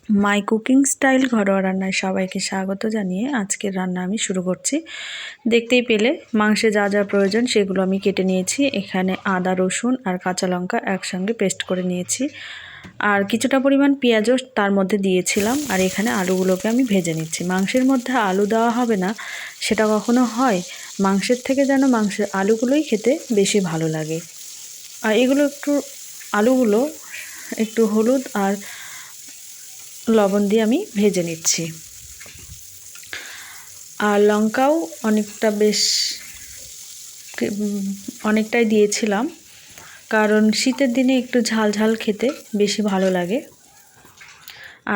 My cooking style ঘরোয়া রান্নায় সবাইকে স্বাগত জানিয়ে আজকের রান্না আমি শুরু করছি। দেখতেই পেলে মাংসে যা যা প্রয়োজন সেগুলো আমি কেটে নিয়েছি। এখানে আদা, রসুন আর কাঁচা লঙ্কা একসঙ্গে পেস্ট করে নিয়েছি, আর কিছুটা পরিমাণ পেঁয়াজও তার মধ্যে দিয়েছিলাম। আর এখানে আলুগুলোকে আমি ভেজে নিচ্ছি। মাংসের মধ্যে আলু দেওয়া হবে না, সেটা কখনো হয়? মাংসের থেকে যেন মাংসের আলুগুলোই খেতে বেশি ভালো লাগে। আর এগুলো আলুগুলো একটু হলুদ আর লবণ দিয়ে আমি ভেজে নিচ্ছি। আর লঙ্কাও অনেকটাই দিয়েছিলাম, কারণ শীতের দিনে একটু ঝাল ঝাল খেতে বেশি ভালো লাগে।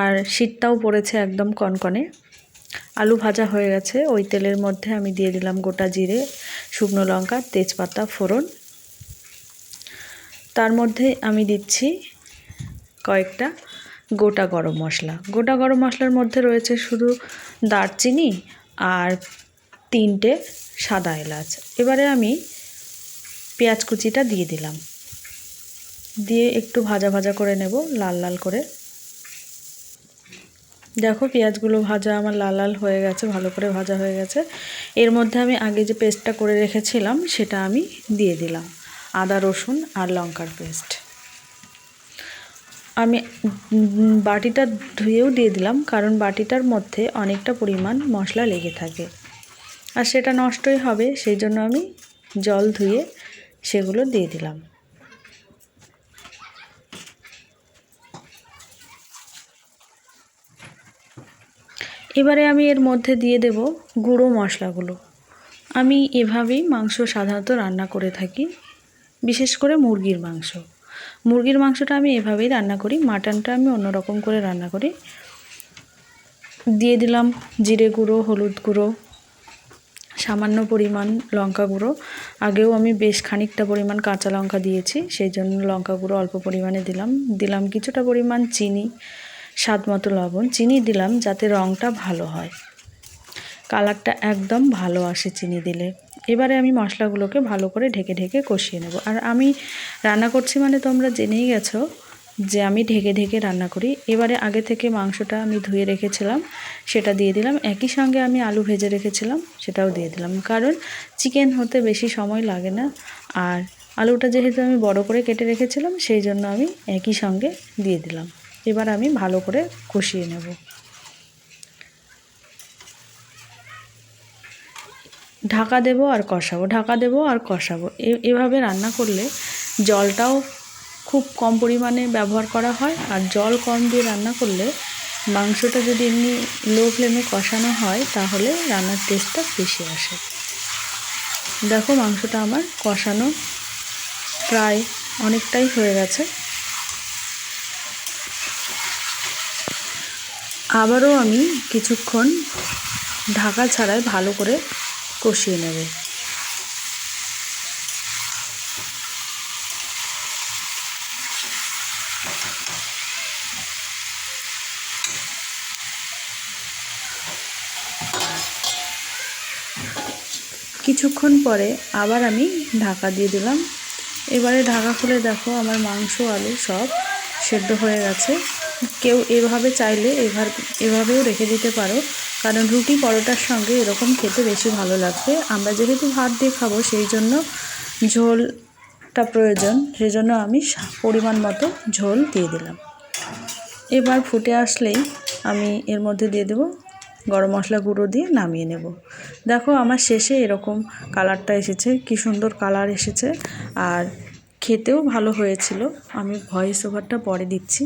আর শীতটাও পড়েছে একদম কনকনে। আলু ভাজা হয়ে গেছে। ওই তেলের মধ্যে আমি দিয়ে দিলাম গোটা জিরে, শুকনো লঙ্কা, তেজপাতা ফোড়ন। তার মধ্যে আমি দিচ্ছি কয়েকটা গোটা গরম মশলা। গোটা গরম মশলার মধ্যে রয়েছে শুধু দারচিনি আর 3টে সাদা এলাচ। এবারে আমি পেঁয়াজ কুচিটা দিয়ে দিলাম, দিয়ে একটু ভাজা ভাজা করে নেব, লাল লাল করে। দেখো পেঁয়াজগুলো ভাজা আমার লাল লাল হয়ে গেছে, ভালো করে ভাজা হয়ে গেছে। এর মধ্যে আমি আগে যে পেস্টটা করে রেখেছিলাম সেটা আমি দিয়ে দিলাম, আদা রসুন আর লঙ্কার পেস্ট। আমি বাটিটা ধুয়েও দিয়ে দিলাম, কারণ বাটিটার মধ্যে অনেকটা পরিমাণ মশলা লেগে থাকে আর সেটা নষ্টই হবে, সেই জন্য আমি জল ধুয়ে সেগুলো দিয়ে দিলাম। এবারে আমি এর মধ্যে দিয়ে দেব গুঁড়ো মশলাগুলো। আমি এভাবেই মাংস সাধারণত রান্না করে থাকি, বিশেষ করে মুরগির মাংসটা আমি এভাবেই রান্না করি। মাটনটা আমি অন্যরকম করে রান্না করি। দিয়ে দিলাম জিরে গুঁড়ো, হলুদ গুঁড়ো, সামান্য পরিমাণ লঙ্কা গুঁড়ো। আগেও আমি বেশ খানিকটা পরিমাণ কাঁচা লঙ্কা দিয়েছি, সেই জন্য লঙ্কা গুঁড়ো অল্প পরিমাণে দিলাম কিছুটা পরিমাণ চিনি, স্বাদ মতো লবণ। চিনি দিলাম যাতে রঙটা ভালো হয়, কালারটা একদম ভালো আসে চিনি দিলে। এবারে আমি মশলাগুলোকে ভালো করে ঢেকে ঢেকে কষিয়ে নেব। আর আমি রান্না করছি মানে তোমরা জেনেই গেছো যে আমি ঢেকে ঢেকে রান্না করি। এবারে আগে থেকে মাংসটা আমি ধুয়ে রেখেছিলাম, সেটা দিয়ে দিলাম। একই সঙ্গে আমি আলু ভেজে রেখেছিলাম, সেটাও দিয়ে দিলাম, কারণ চিকেন হতে বেশি সময় লাগে না। আর আলুটা যেহেতু আমি বড় করে কেটে রেখেছিলাম, সেই জন্য আমি একই সঙ্গে দিয়ে দিলাম। এবার আমি ভালো করে কষিয়ে নেব। ঢাকা দেবো আর কষাবো। এভাবে রান্না করলে জলটাও খুব কম পরিমাণে ব্যবহার করা হয়। আর জল কম দিয়ে রান্না করলে মাংসটা যদি এমনি লো ফ্লেমে কষানো হয় তাহলে রান্নার টেস্টটা বেশি আসে। দেখো মাংসটা আমার কষানো প্রায় অনেকটাই হয়ে গেছে। আবারও আমি কিছুক্ষণ ঢাকা ছাড়াই ভালো করে কষিয়ে নেব। কিছুক্ষণ পরে আবার আমি ঢাকা দিয়ে দিলাম। এবারে ঢাকা খুলে দেখো আমার মাংস আলু সব সেদ্ধ হয়ে গেছে। কেউ এভাবে চাইলে এভাবেও রেখে দিতে পারো, কারণ রুটি পরোটার সঙ্গে এরকম খেতে বেশি ভালো লাগবে। আমরা যেহেতু ভাত দিয়ে খাবো সেই জন্য ঝোলটা প্রয়োজন, সেজন্য আমি পরিমাণ মতো ঝোল দিয়ে দিলাম। এবার ফুটে আসলেই আমি এর মধ্যে দিয়ে দেবো গরম মশলা গুঁড়ো, দিয়ে নামিয়ে নেব। দেখো আমার শেষে এরকম কালারটা এসেছে, কি সুন্দর কালার এসেছে, আর খেতেও ভালো হয়েছিল। আমি ভয়েস ওভারটা পরে দিচ্ছি।